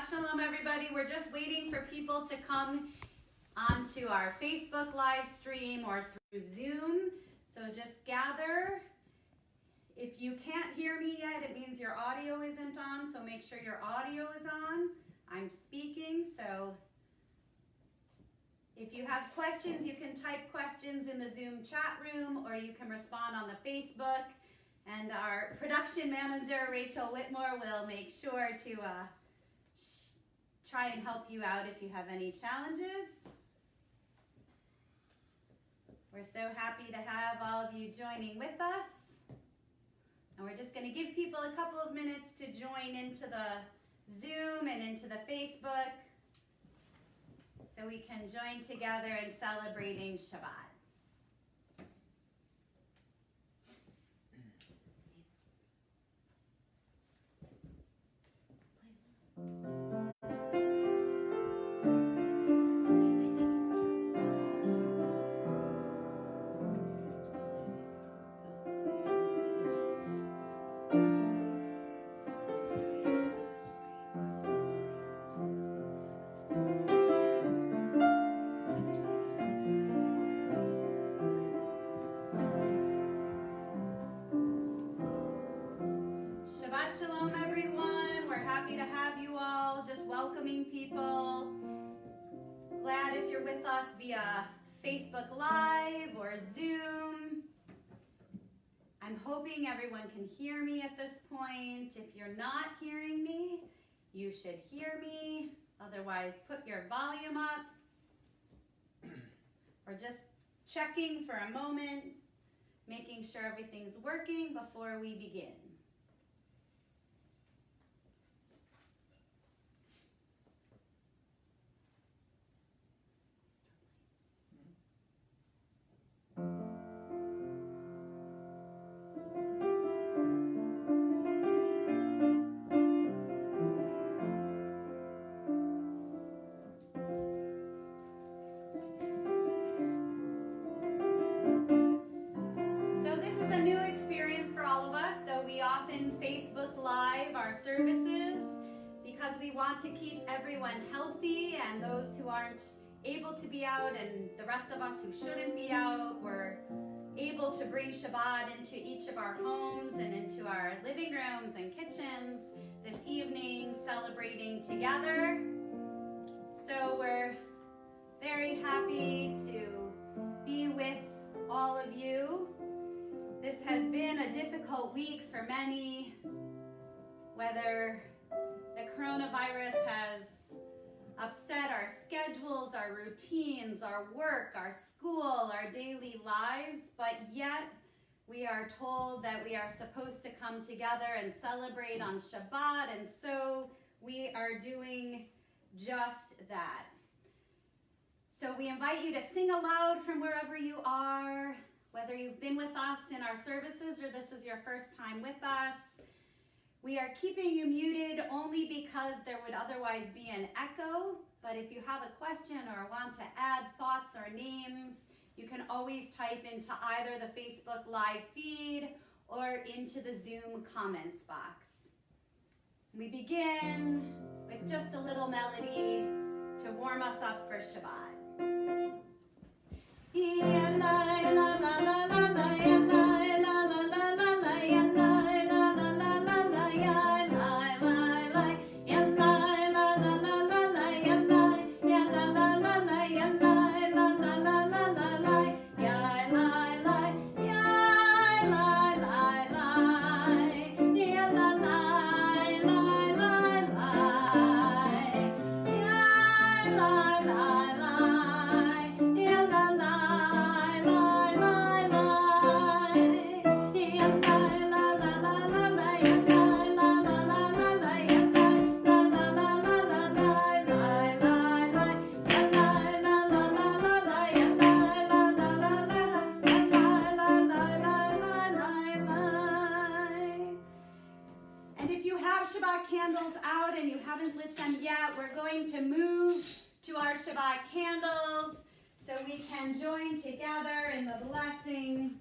Shabbat Shalom, everybody. We're just waiting for people to come onto our Facebook live stream or through Zoom. So just gather. If you can't hear me yet, it means your audio isn't on. So make sure your audio is on. I'm speaking, so if you have questions, you can type questions in the Zoom chat room or you can respond on the Facebook. And our production manager, Rachel Whitmore, will make sure to try and help you out if you have any challenges. We're so happy to have all of you joining with us. And we're just going to give people a couple of minutes to join into the Zoom and into the Facebook so we can join together in celebrating Shabbat. Shabbat Shalom, everyone. We're happy to have you all. Just welcoming people. Glad if you're with us via Facebook Live or Zoom. I'm hoping everyone can hear me at this point. If you're not hearing me, you should hear me. Otherwise, put your volume up. Or just checking for a moment, making sure everything's working before we begin. Facebook Live our services because we want to keep everyone healthy, and those who aren't able to be out and the rest of us who shouldn't be out, we're able to bring Shabbat into each of our homes and into our living rooms and kitchens this evening, celebrating together. So we're very happy to be with all of you. This has been a difficult week for many, whether the coronavirus has upset our schedules, our routines, our work, our school, our daily lives, but yet we are told that we are supposed to come together and celebrate on Shabbat, and so we are doing just that. So we invite you to sing aloud from wherever you are, whether you've been with us in our services or this is your first time with us. We are keeping you muted only because there would otherwise be an echo, but if you have a question or want to add thoughts or names, you can always type into either the Facebook Live feed or into the Zoom comments box. We begin with just a little melody to warm us up for Shabbat. Candles out and you haven't lit them yet, we're going to move to our Shabbat candles so we can join together in the blessing.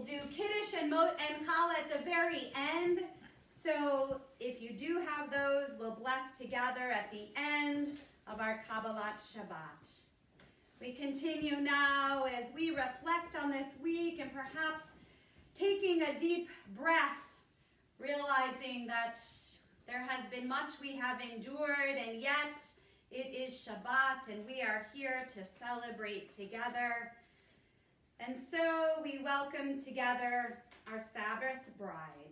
We'll do Kiddush and Challah at the very end. So if you do have those, we'll bless together at the end of our Kabbalat Shabbat. We continue now as we reflect on this week and perhaps taking a deep breath, realizing that there has been much we have endured, and yet it is Shabbat and we are here to celebrate together. And so we welcome together our Sabbath bride.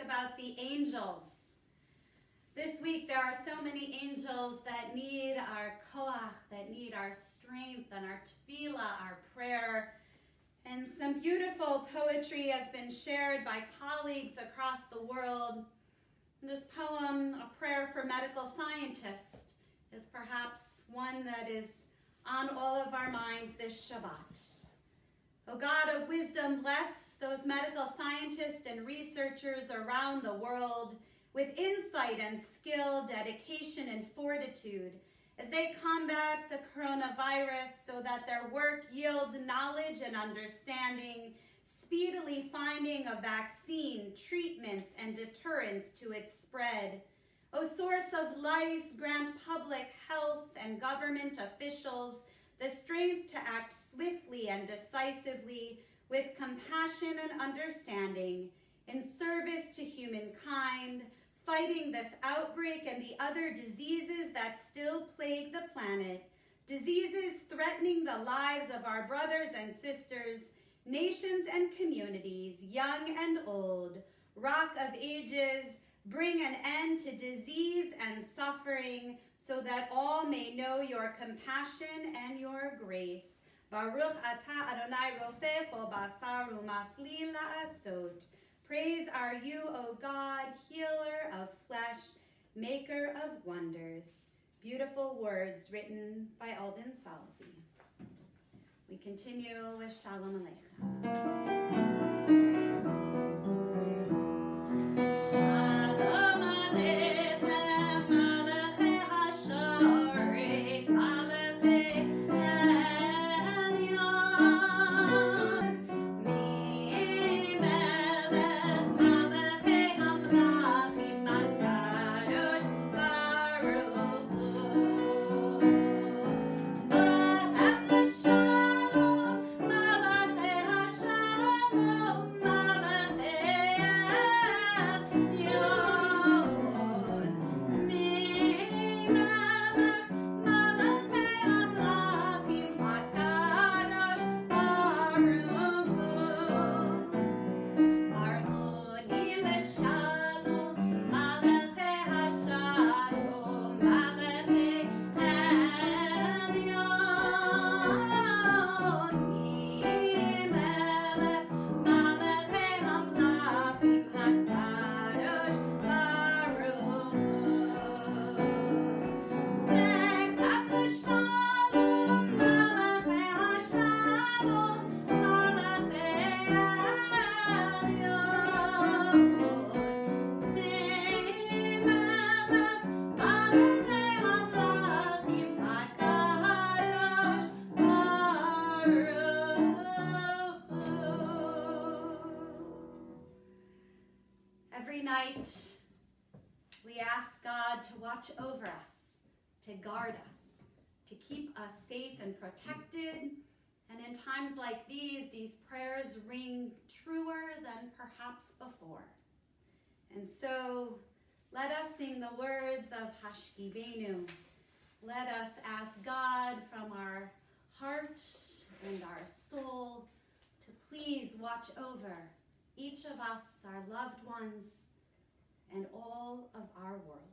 About the angels. This week there are so many angels that need our koach, that need our strength and our tefillah, our prayer. And some beautiful poetry has been shared by colleagues across the world. This poem, A Prayer for Medical Scientists, is perhaps one that is on all of our minds this Shabbat. O God of wisdom, bless those medical scientists and researchers around the world with insight and skill, dedication and fortitude as they combat the coronavirus so that their work yields knowledge and understanding, speedily finding a vaccine, treatments, and deterrence to its spread. O source of life, grant public health and government officials the strength to act swiftly and decisively with compassion and understanding in service to humankind, fighting this outbreak and the other diseases that still plague the planet, diseases threatening the lives of our brothers and sisters, nations and communities, young and old, rock of ages, bring an end to disease and suffering so that all may know your compassion and your grace. Baruch atah Adonai rofecho basar umafli la'asot. Praise are you, O God, healer of flesh, maker of wonders. Beautiful words written by Alden Salafi. We continue with Shalom Aleichem. Every night, we ask God to watch over us, to guard us, to keep us safe and protected. And in times like these prayers ring truer than perhaps before. And so, let us sing the words of Hashkivenu. Let us ask God from our heart and our soul to please watch over each of us, our loved ones, and all of our world.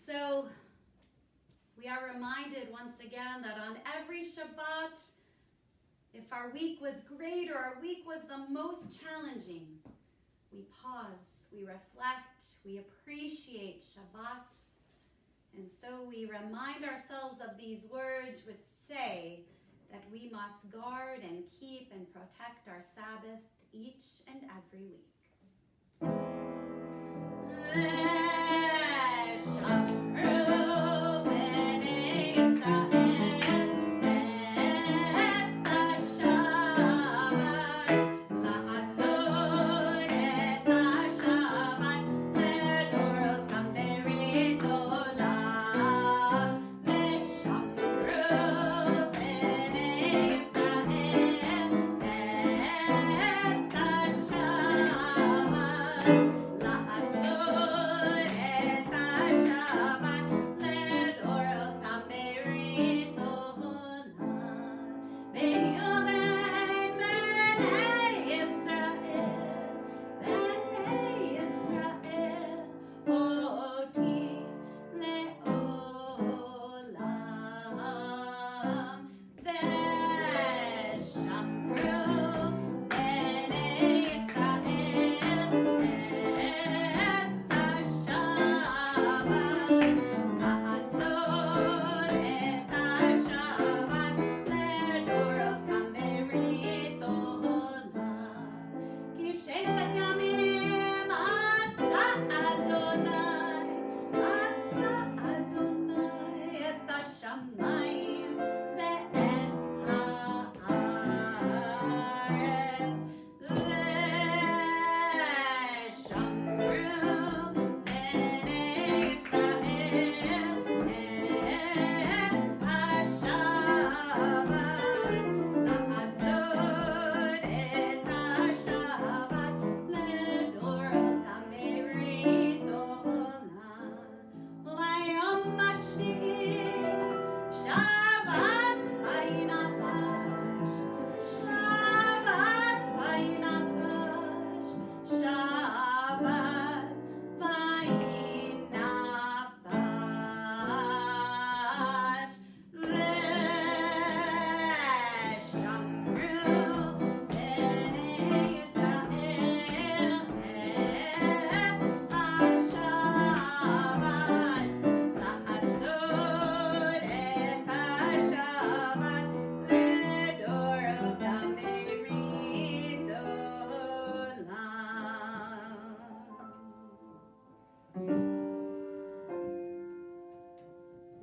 So we are reminded once again that on every Shabbat, if our week was great or our week was the most challenging, we pause, we reflect, we appreciate Shabbat, And so we remind ourselves of these words which say that we must guard and keep and protect our Sabbath each and every week.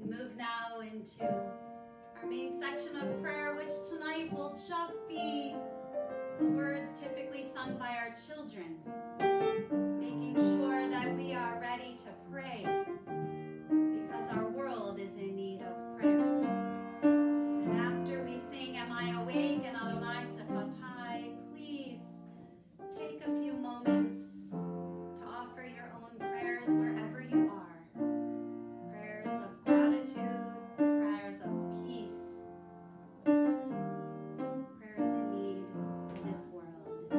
Move now into our main section of prayer, which tonight will just be the words typically sung by our children, making sure that we are ready to pray because our world is in need of prayers. And after we sing, Am I Awake and Adonai Sefatai, please take a few moments to offer your own prayers wherever you are. Prayers of gratitude, prayers of peace, prayers in need of this world.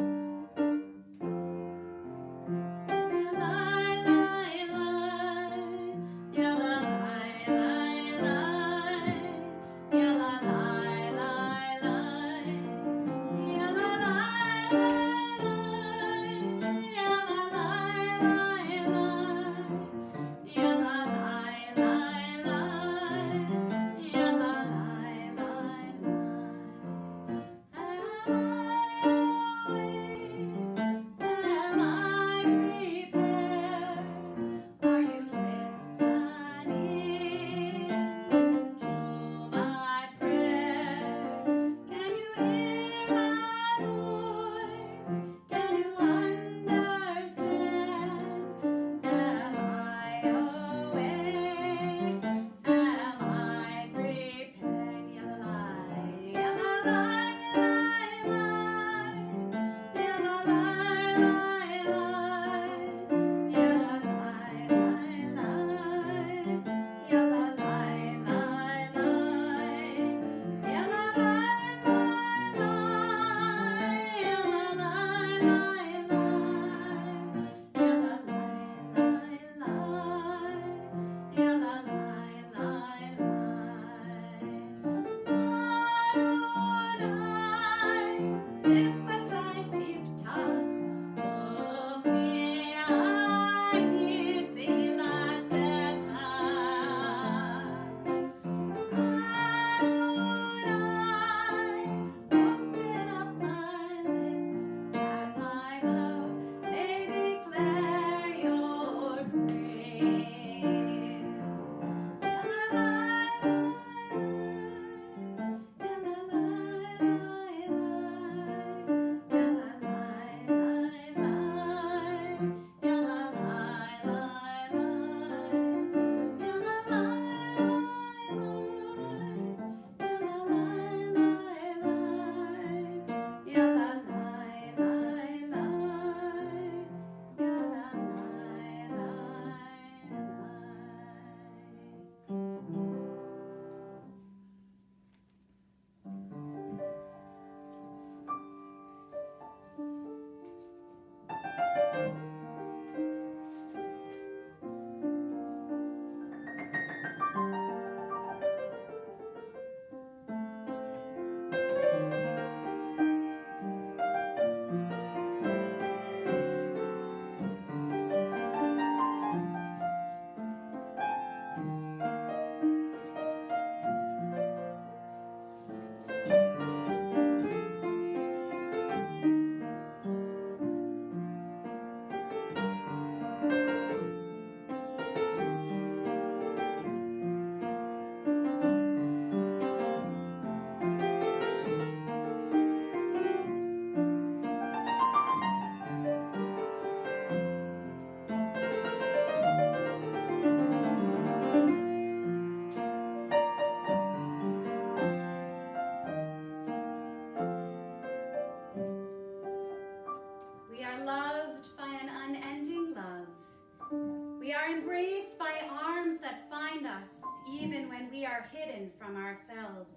are hidden from ourselves.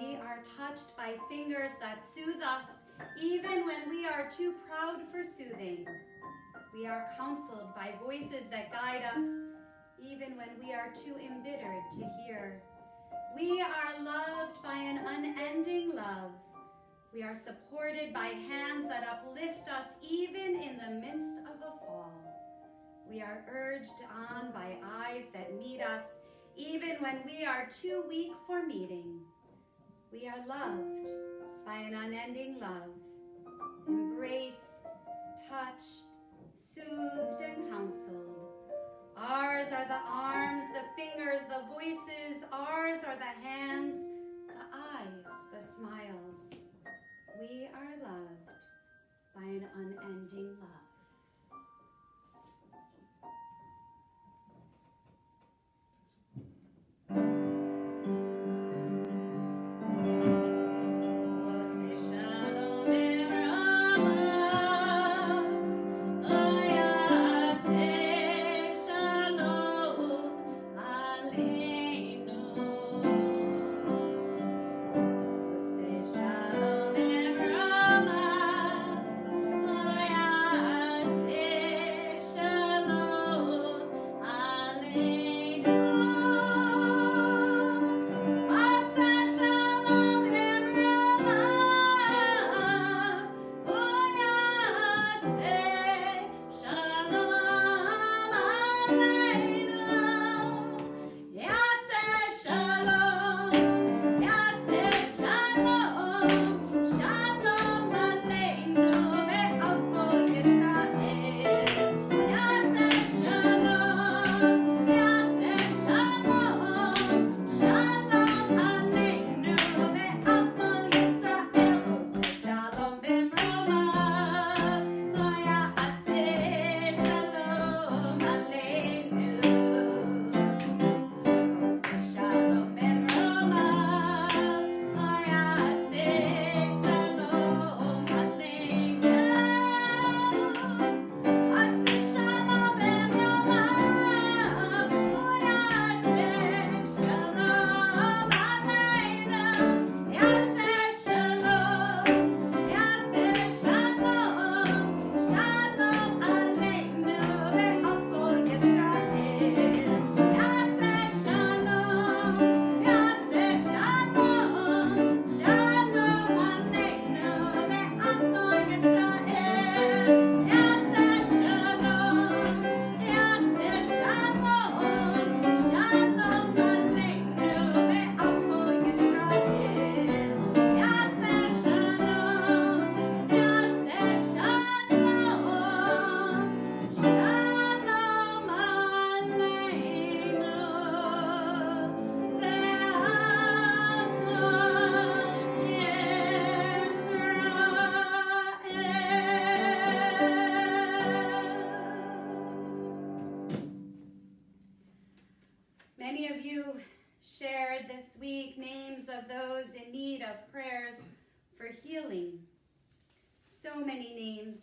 We are touched by fingers that soothe us even when we are too proud for soothing. We are counseled by voices that guide us even when we are too embittered to hear. We are loved by an unending love. We are supported by hands that uplift us even in the midst of a fall. We are urged on by eyes that meet us even when we are too weak for meeting. We are loved by an unending love, embraced, touched, soothed, and counseled. Ours are the arms, the fingers, the voices. Ours are the hands, the eyes, the smiles. We are loved by an unending love. Many of you shared this week names of those in need of prayers for healing. So many names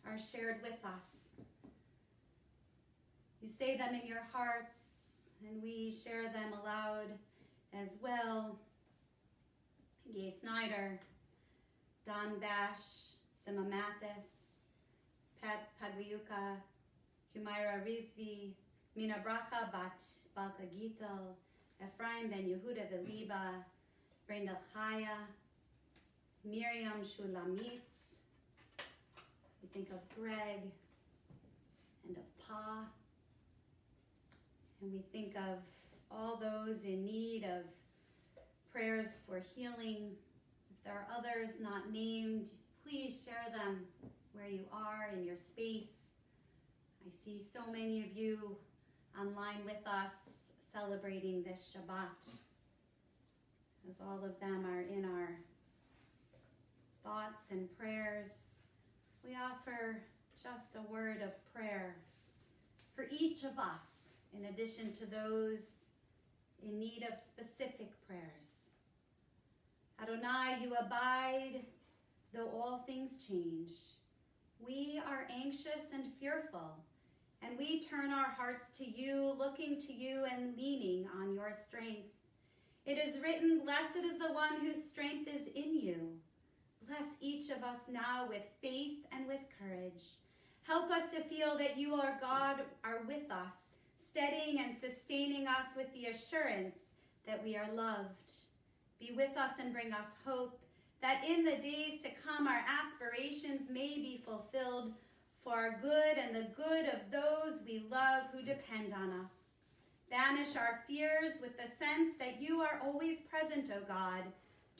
are shared with us. You say them in your hearts, and we share them aloud as well. Gay Snyder, Don Bash, Sima Mathis, Pat Pagliuca, Humaira Rizvi, Mina Bracha Bat Balka Gital, Ephraim Ben Yehuda Veliba, Brenda Chaya, Miriam Shulamitz. We think of Greg and of Pa. And we think of all those in need of prayers for healing. If there are others not named, please share them where you are in your space. I see so many of you online with us celebrating this Shabbat, as all of them are in our thoughts and prayers. We offer just a word of prayer for each of us, in addition to those in need of specific prayers. Adonai, you abide, though all things change. We are anxious and fearful, And we turn our hearts to you, looking to you and leaning on your strength. It is written, blessed is the one whose strength is in you. Bless each of us now with faith and with courage. Help us to feel that you, our God, are with us, steadying and sustaining us with the assurance that we are loved. Be with us and bring us hope, that in the days to come our aspirations may be fulfilled for our good and the good of those we love who depend on us. Banish our fears with the sense that you are always present, O God,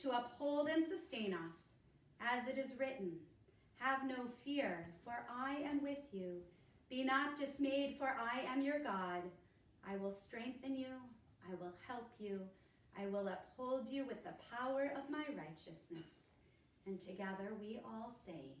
to uphold and sustain us. As it is written, have no fear, for I am with you. Be not dismayed, for I am your God. I will strengthen you. I will help you. I will uphold you with the power of my righteousness. And together we all say,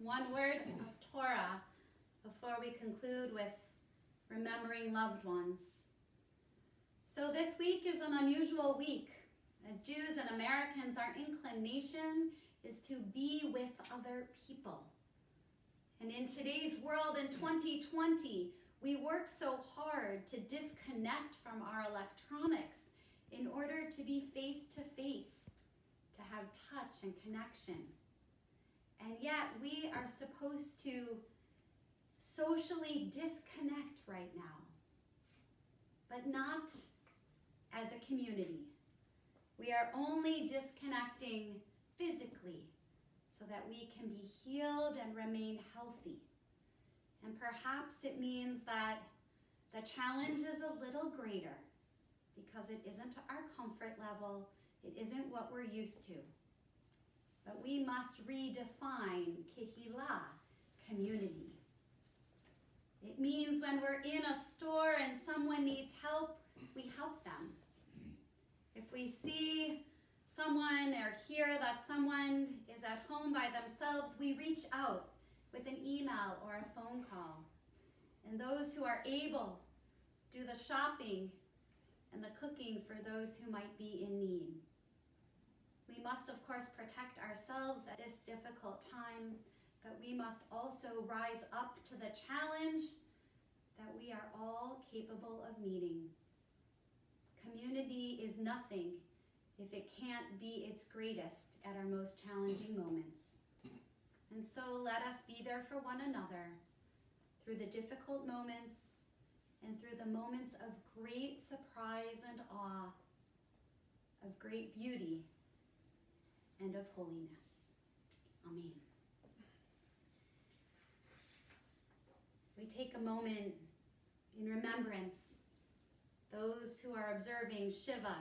one word of Torah before we conclude with remembering loved ones. So this week is an unusual week. As Jews and Americans, our inclination is to be with other people. And in today's world, in 2020, we work so hard to disconnect from our electronics in order to be face to face, to have touch and connection. And yet we are supposed to socially disconnect right now, but not as a community. We are only disconnecting physically so that we can be healed and remain healthy. And perhaps it means that the challenge is a little greater because it isn't our comfort level, it isn't what we're used to. But we must redefine kehillah, community. It means when we're in a store and someone needs help, we help them. If we see someone or hear that someone is at home by themselves, we reach out with an email or a phone call. And those who are able do the shopping and the cooking for those who might be in need. We must, of course, protect ourselves at this difficult time, but we must also rise up to the challenge that we are all capable of meeting. Community is nothing if it can't be its greatest at our most challenging moments. And so let us be there for one another through the difficult moments and through the moments of great surprise and awe, of great beauty and of holiness. Amen. we take a moment in remembrance those who are observing Shiva,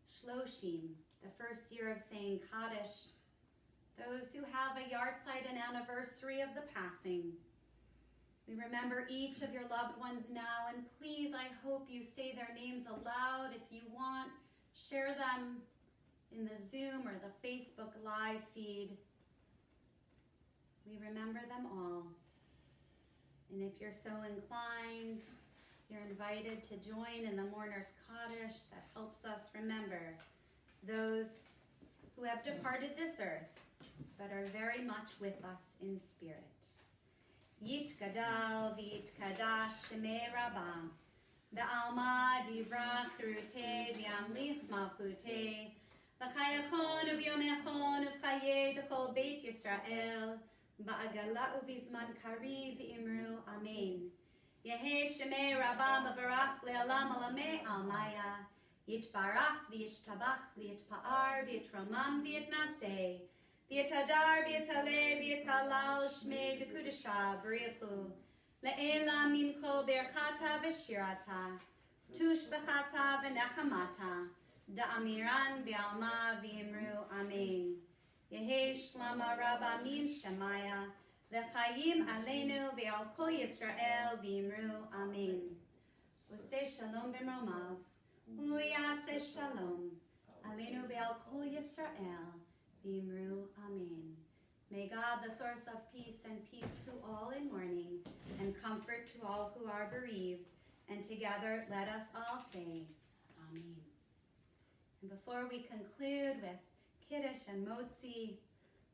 Shloshim, the first year of saying Kaddish, those who have a yahrzeit and anniversary of the passing. We remember each of your loved ones now, and please, I hope you say their names aloud. If you want, share them in the Zoom or the Facebook live feed. We remember them all. And if you're so inclined, you're invited to join in the Mourner's Kaddish that helps us remember those who have departed this earth, but are very much with us in spirit. Yit gadal v'yit kadash shemei Rabba, v'alma divrach rute v'yamlich malchute, v'chayachon u'vyomechon u'chayei d'chol beit Yisrael, ba'agala u'vizman kariv imru amen. Yehei shemei Rabba mavarach le'alam alamei almaya, yitbarach v'yishtabach v'yitpa'ar v'yitramam v'yitnaseh, v'yitadar v'yitaleh v'yitalal shmei d'kudasha b'richu, le'ela min kol berchata v'shirata, tush b'chata v'nechamata, da'amiran v'alma v'imru amen. Yehei shlama Rabba min shemaya, v'chayim aleinu v'al kol Yisrael v'imru amen. Oseh shalom b'mromav, u'yaseh shalom, aleinu v'al kol Yisrael v'imru amen. May God, the source of peace, and peace to all in mourning, and comfort to all who are bereaved, and together let us all say amen. And before we conclude with Kiddush and Motzi,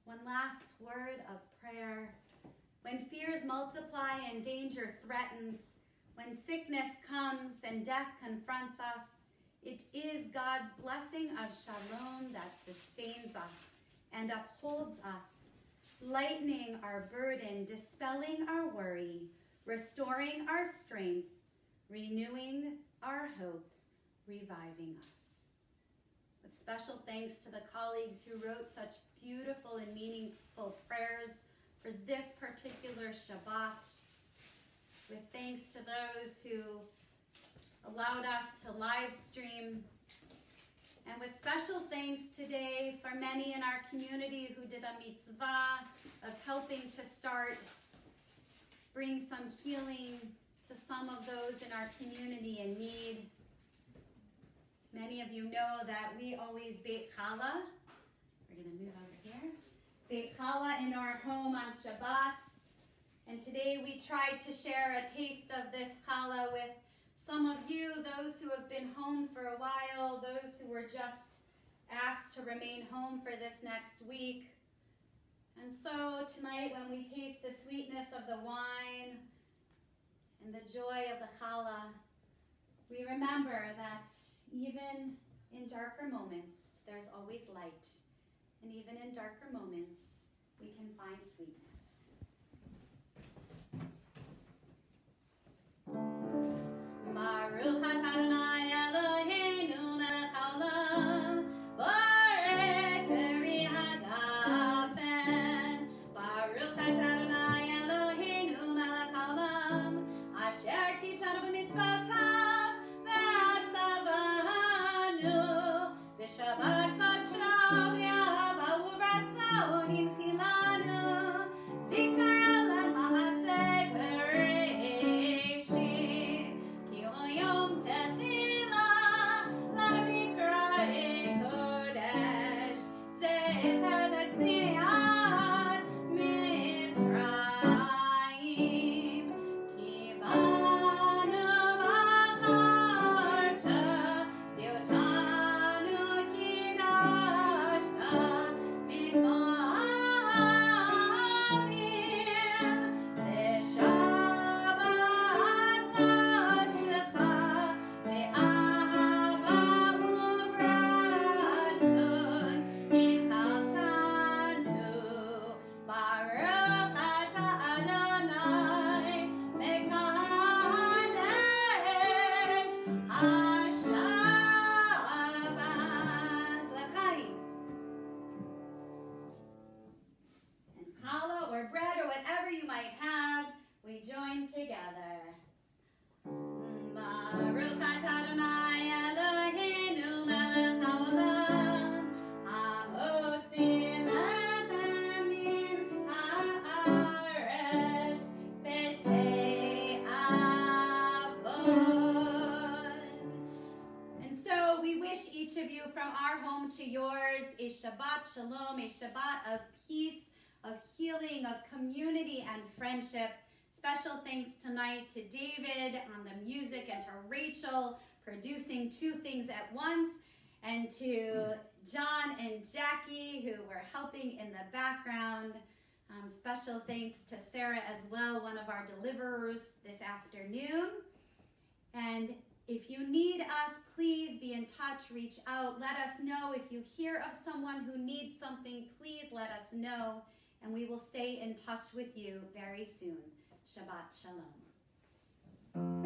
one last word of prayer. When fears multiply and danger threatens, when sickness comes and death confronts us, it is God's blessing of shalom that sustains us and upholds us, lightening our burden, dispelling our worry, restoring our strength, renewing our hope, reviving us. With special thanks to the colleagues who wrote such beautiful and meaningful prayers for this particular Shabbat, with thanks to those who allowed us to live stream, and with special thanks today for many in our community who did a mitzvah of helping to bring some healing to some of those in our community in need. Many of you know that we always bake challah. We're going to move over here. Bake challah in our home on Shabbats. And today we tried to share a taste of this challah with some of you, those who have been home for a while, those who were just asked to remain home for this next week. And so tonight, when we taste the sweetness of the wine and the joy of the challah, we remember that even in darker moments, there's always light. And even in darker moments, we can find sweetness. Baruch atah Adonai Eloheinu melech haolam, borek beri hagafen. Baruch atah Adonai Eloheinu melech haolam, asher kitshanu b'mitzvotav ve'atzavanu, b'shabbat kodsho v'yahava u'ratzon yinchilanu, zikar le'maaseh bereishit. Yom Tefila, Lavikrae Kodesh, Sefer Letziat Mitzrayim, Kivanu Baruch atah Adonai Eloheinu melech haolam, hamotzi lechem min haaretz b'tei avot. And so we wish each of you from our home to yours a Shabbat Shalom, a Shabbat of peace, of healing, of community and friendship. Special thanks tonight to David on the music and to Rachel producing two things at once, and to John and Jackie who were helping in the background. Special thanks to Sarah as well, one of our deliverers this afternoon. And if you need us, please be in touch, reach out, let us know. If you hear of someone who needs something, please let us know, and we will stay in touch with you very soon. Shabbat Shalom.